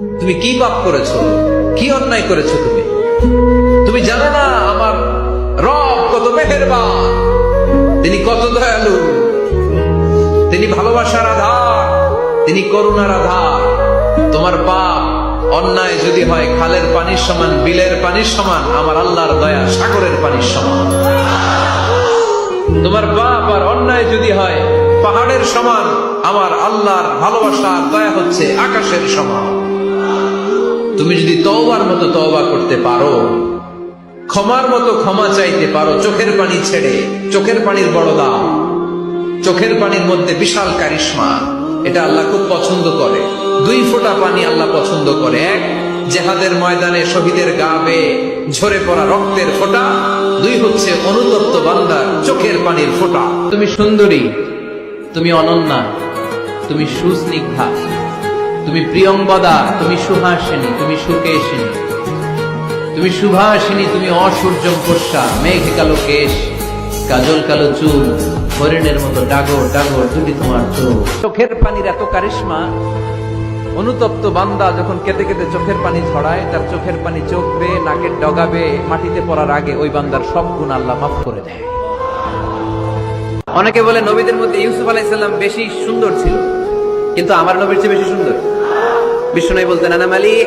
তুমি কি পাপ করেছো, কি অন্যায় করেছো? তুমি জানো না আমার রব কত মেহেরবান, তিনি কত দয়ালু, তিনি ভালোবাসার আধার, তিনি করুণার আধার। তোমার পাপ অন্যায় যদি হয় খালের পানির সমান, বিলের পানির সমান, আমার আল্লাহর দয়া সাগরের পানির সমান। তোমার পাপ আর অন্যায় যদি হয় পাহাড়ের সমান, আমার আল্লাহর ভালোবাসা দয়া হচ্ছে আকাশের সমান। তুমি যদি তওবার মতো তওবা করতে পারো, ক্ষমার মতো ক্ষমা চাইতে পারো, চোখের পানি ছেড়ে, চোখের পানির বড় দাম, চোখের পানির মধ্যে বিশাল কারিশমা, এটা আল্লাহ খুব পছন্দ করে। 2 ফোঁটা পানি আল্লাহ পছন্দ করে। এক, জেহাদের ময়দানে শহীদের গা বেয়ে ঝরে পড়া রক্তের ফোঁটা। 2 হচ্ছে অনুতপ্ত বান্দার চোখের পানির ফোঁটা। তুমি সুন্দরী, তুমি অনন্যা, তুমি সুস্নিগ্ধা, তুমি প্রিয়ঙ্গদা, তুমি সুহাসিনী, তুমি সুকেশিনী, তুমি সুভাষিনী, তুমি অসূর্যম পোষা, মেঘ কালো কেশ, কাজল কালো চুল, হরিণের মতো ডাগর ডাগর দুটি তোমার চোখ। চোখের পানির এত কারিশমা, অনুতপ্ত বান্দা যখন কেঁদে কেঁদে চোখের পানি ছড়ায়, তার চোখের পানি চোখ বেয়ে নাকের ডগাবে মাটিতে পড়ার আগে ওই বান্দার সব গুণ আল্লাহ মাফ করে দেয়। অনেকে বলে নবীদের মধ্যে ইউসুফ আলাইহিস সালাম বেশি সুন্দর ছিল, কিন্তু আমার নবীর চেয়ে বেশি সুন্দর। বিষ্ণু বলতেন আনা মালিহ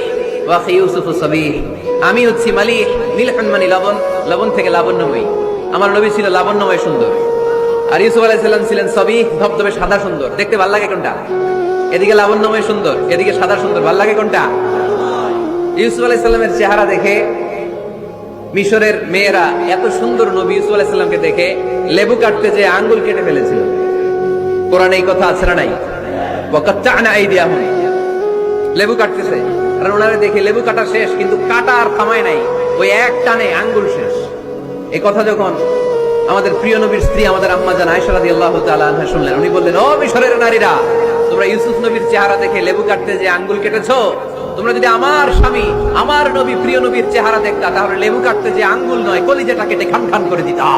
ওয়া আখি ইউসুফ সাবিহ, আমি হচ্ছি মালিহ, মিলহান মানে লবণ, লবণ থেকে লাবণ্যময়ী। আমার নবী ছিল লাবণ্যময় সুন্দর, আর ইউসুফ আলাইহিস সালাম ছিলেন সাবিহ, ধবধবে সাদা সুন্দর। দেখতে ভালো লাগে কোনটা? এদিকে লাবণ্যময় সুন্দর, এদিকে সাদা সুন্দর, ভালো লাগে কোনটা? ইউসুফ আলাইহিস সালামের চেহারা দেখে মিশরের মেয়েরা এত সুন্দর নবী ইউসুফ আলাইহিস সালামকে দেখে লেবু কাটতে যে আঙ্গুল কেটে ফেলেছিল। কোরআনে এই কথা আছে না নাই? ওয়াকাত্তা'না আইদিয়াহুম, লেবু কাটতেছে, আর ওনারে দেখে লেবু কাটা শেষ, কিন্তু কাটা আর থামায় নাই, ওই এক টানে আঙ্গুল শেষ। এই কথা যখন আমাদের প্রিয় নবীর স্ত্রী আমাদের আম্মা জান আয়েশা রাদিয়াল্লাহু তাআলা আনহা শুনলেন, উনি বললেন, ও মিশরের নারীরা, তোমরা ইউসুফ নবীর চেহারা দেখে লেবু কাটতে যে আঙ্গুল কেটেছো, তোমরা যদি আমার স্বামী আমার নবী প্রিয় নবীর চেহারা দেখতা, তাহলে লেবু কাটতে যে আঙ্গুল নয়, কলিজাটা কেটে খান খান করে দিতা।